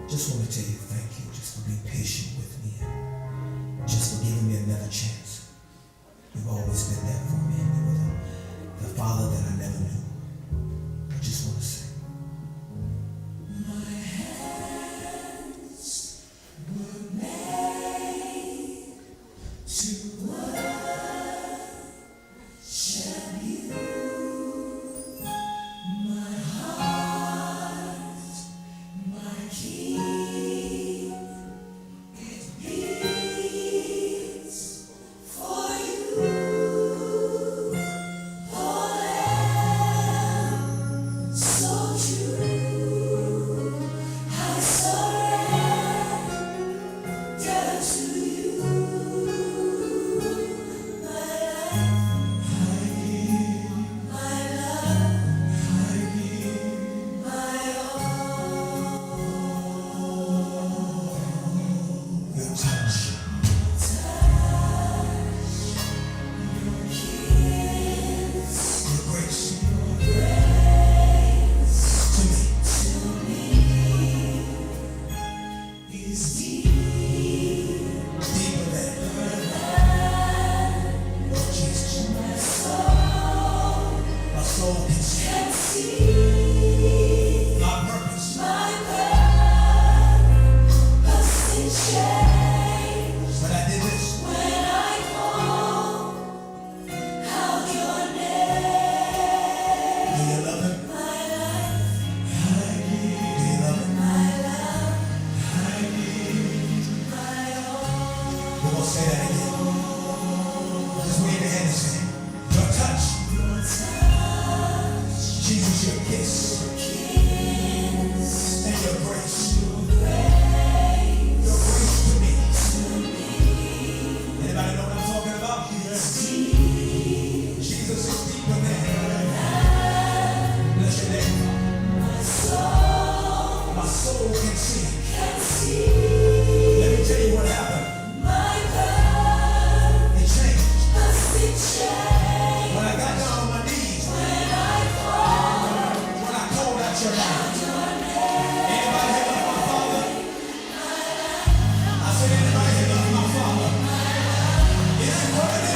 Just want to tell you thank you just for being patient with me and just for giving me another chance. You've always been there for me, and you were the father that I never knew. I just want to say, my hands were made to worship you. My heart, my King, it beats for you. So true, I surrender to you. My life, I give. My love, I give. My all. Your touch. Your kiss. Your grace. Say that again. Just wave your hand and say, your touch. Your touch. Jesus, your kiss. And your grace. Your grace to me. Anybody know what I'm talking about? Yes. Jesus is deeper than. Bless your name. My soul can see. Let me tell you what happened. When I got down on my knees, when I called out your name, anybody here love my Father? I said, anybody here love my Father? Is he worthy?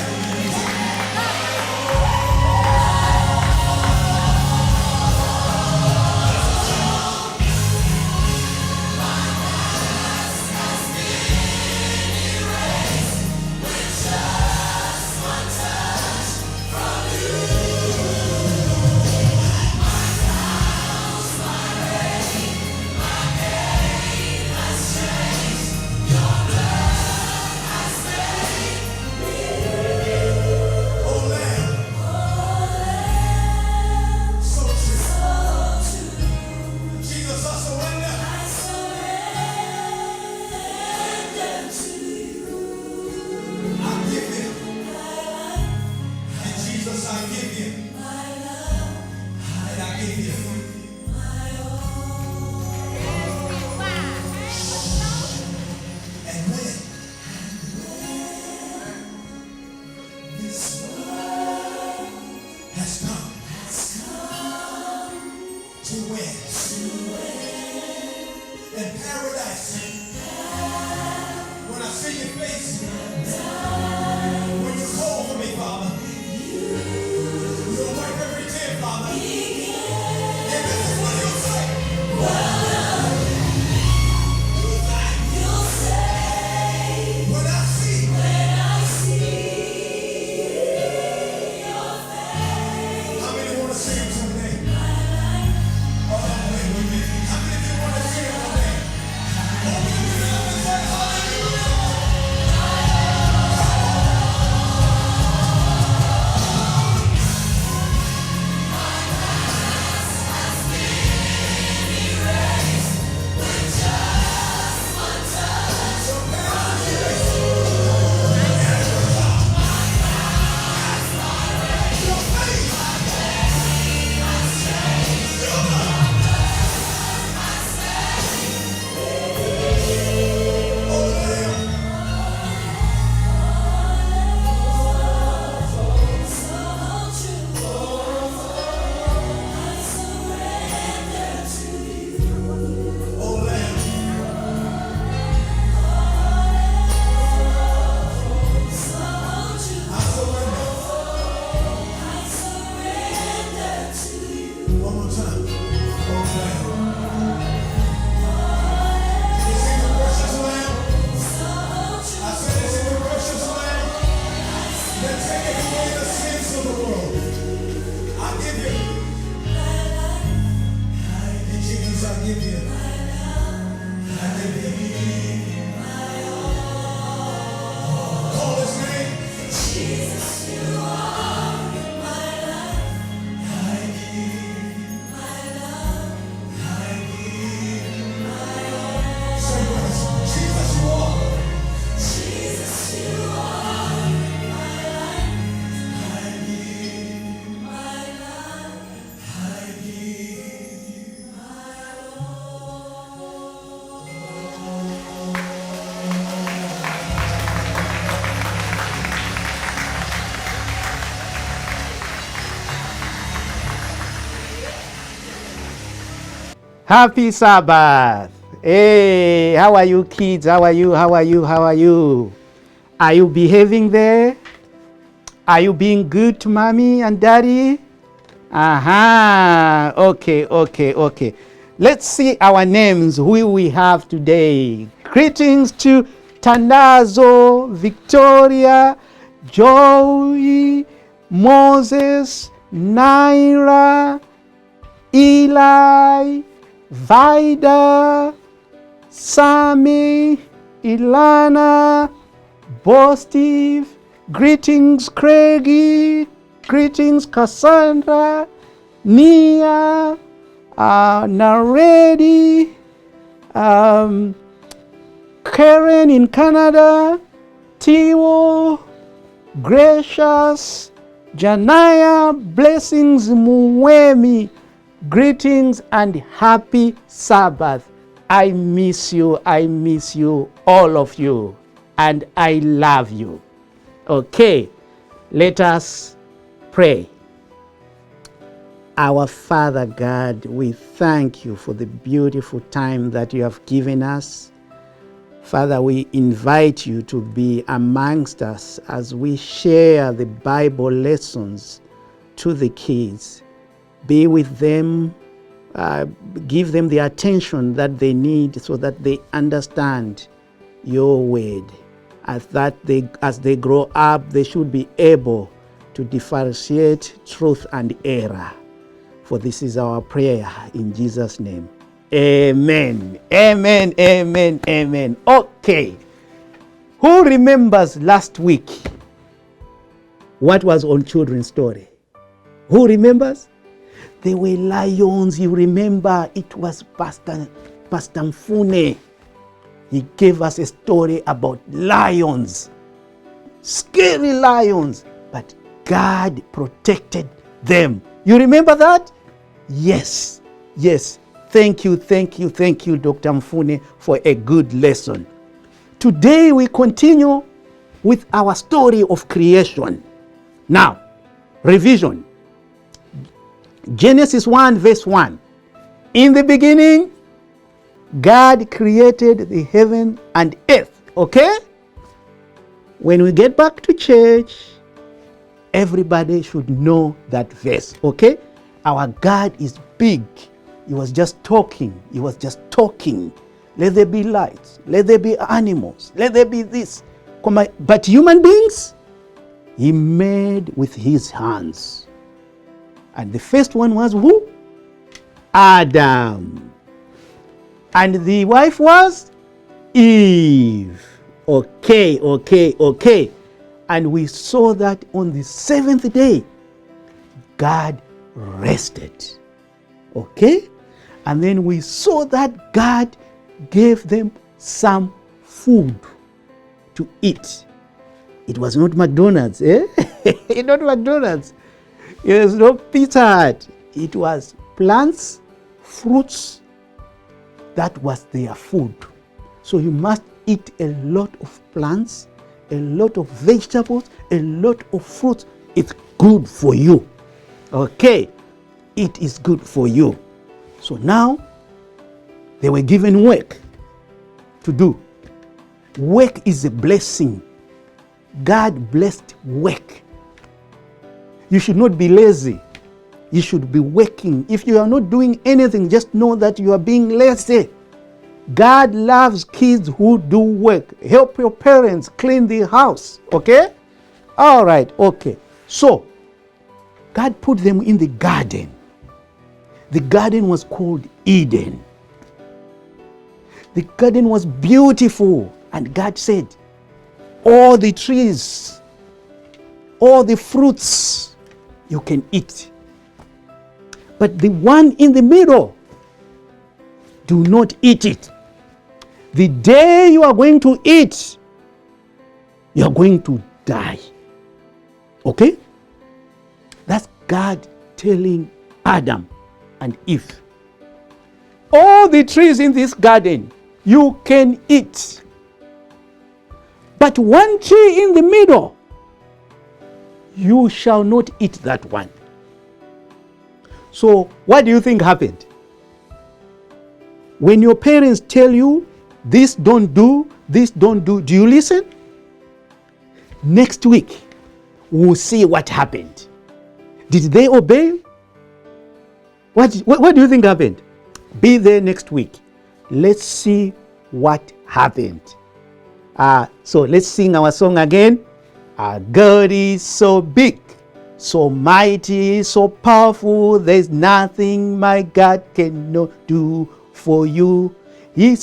I give you my love, and I give you my all. And when this world has come to win in paradise, when I see your face, when you call for me, Father, you'll wipe every tear, Father. And this is what you'll say. You'll say, when I see your face. How many want to see him someday? Oh, wait with me. How many of you want to see him someday? Open your mouth and say hallelujah. give you. I give you. Call his name. Jesus, you are my life. I give my love. I give my all. Say this. Jesus, you are. Jesus, you are my life. I give my love. I give my Happy Sabbath. Hey, how are you kids? How are you? How are you? How are you? Are you behaving there? Are you being good to mommy and daddy? Aha. Okay. Let's see our names, who we have today. Greetings to Tanazo, Victoria, Joey, Moses, Naira, Eli, Vida, Sammy, Ilana, Bo Steve, greetings Craigie, greetings Cassandra, Nia, Naredi, Karen in Canada, Tio, Gracious, Janaya, blessings Muemi, greetings and happy Sabbath. I miss you, all of you, and I love you. Okay, let us pray. Our Father God, we thank you for the beautiful time that you have given us. Father, we invite you to be amongst us as we share the Bible lessons to the kids. Be with them, give them the attention that they need so that they understand your word. As they grow up, they should be able to differentiate truth and error. For this is our prayer in Jesus' name. Amen. Okay. Who remembers last week what was on children's story? Who remembers? They were lions. You remember, it was Pastor Mfune. He gave us a story about lions, scary lions, but God protected them. You remember that? Yes. Thank you, Dr. Mfune, for a good lesson. Today we continue with our story of creation. Now, revision. Genesis 1 verse 1. In the beginning, God created the heaven and earth. Okay? When we get back to church, everybody should know that verse. Okay? Our God is big. He was just talking. Let there be lights. Let there be animals. Let there be this. But human beings, he made with his hands. And the first one was who? Adam. And the wife was Eve. Okay. And we saw that on the seventh day, God rested. Okay? And then we saw that God gave them some food to eat. It was not McDonald's, Not McDonald's. It was not Pizza Hut. It was plants, fruits. That was their food. So you must eat a lot of plants, a lot of vegetables, a lot of fruits. It's good for you. Okay? It is good for you. So now, they were given work to do. Work is a blessing. God blessed work. You should not be lazy. You should be working. If you are not doing anything, just know that you are being lazy. God loves kids who do work. Help your parents clean the house. Okay? All right. Okay. So, God put them in the garden. The garden was called Eden. The garden was beautiful. And God said, all the trees, all the fruits, you can eat. But the one in the middle, do not eat it. The day you are going to eat, you are going to die. Okay? That's God telling Adam and Eve. All the trees in this garden, you can eat. But one tree in the middle, you shall not eat that one. So what do you think happened? When your parents tell you, this don't do, do you listen? Next week, we'll see what happened. Did they obey? What do you think happened? Be there next week. Let's see what happened. So let's sing our song again. Our God is so big, so mighty, so powerful. There's nothing my God cannot do for you. He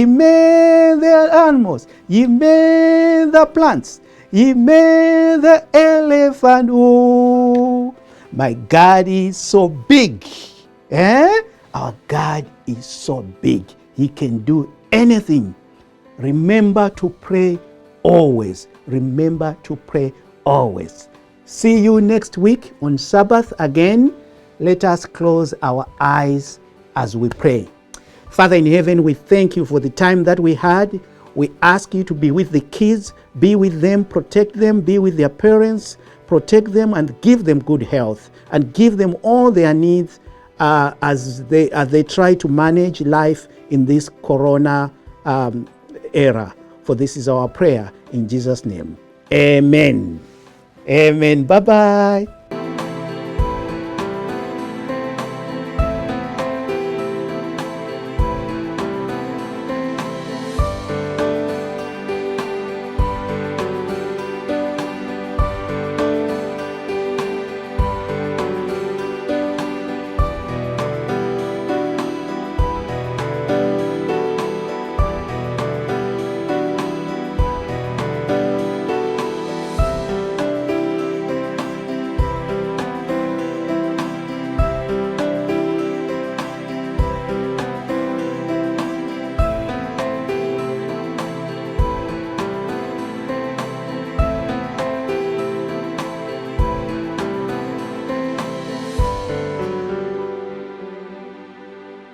made the animals, He made the plants, He made the elephant. Oh, my God is so big. Our God is so big. He can do anything. Remember to pray always. Remember to pray always. See you next week on Sabbath again. Let us close our eyes as we pray. Father in heaven, we thank you for the time that we had. We ask you to be with the kids, be with them, protect them, be with their parents, protect them and give them good health and give them all their needs as they try to manage life in this corona era. For this is our prayer in Jesus' name. Amen. Amen. Bye-bye.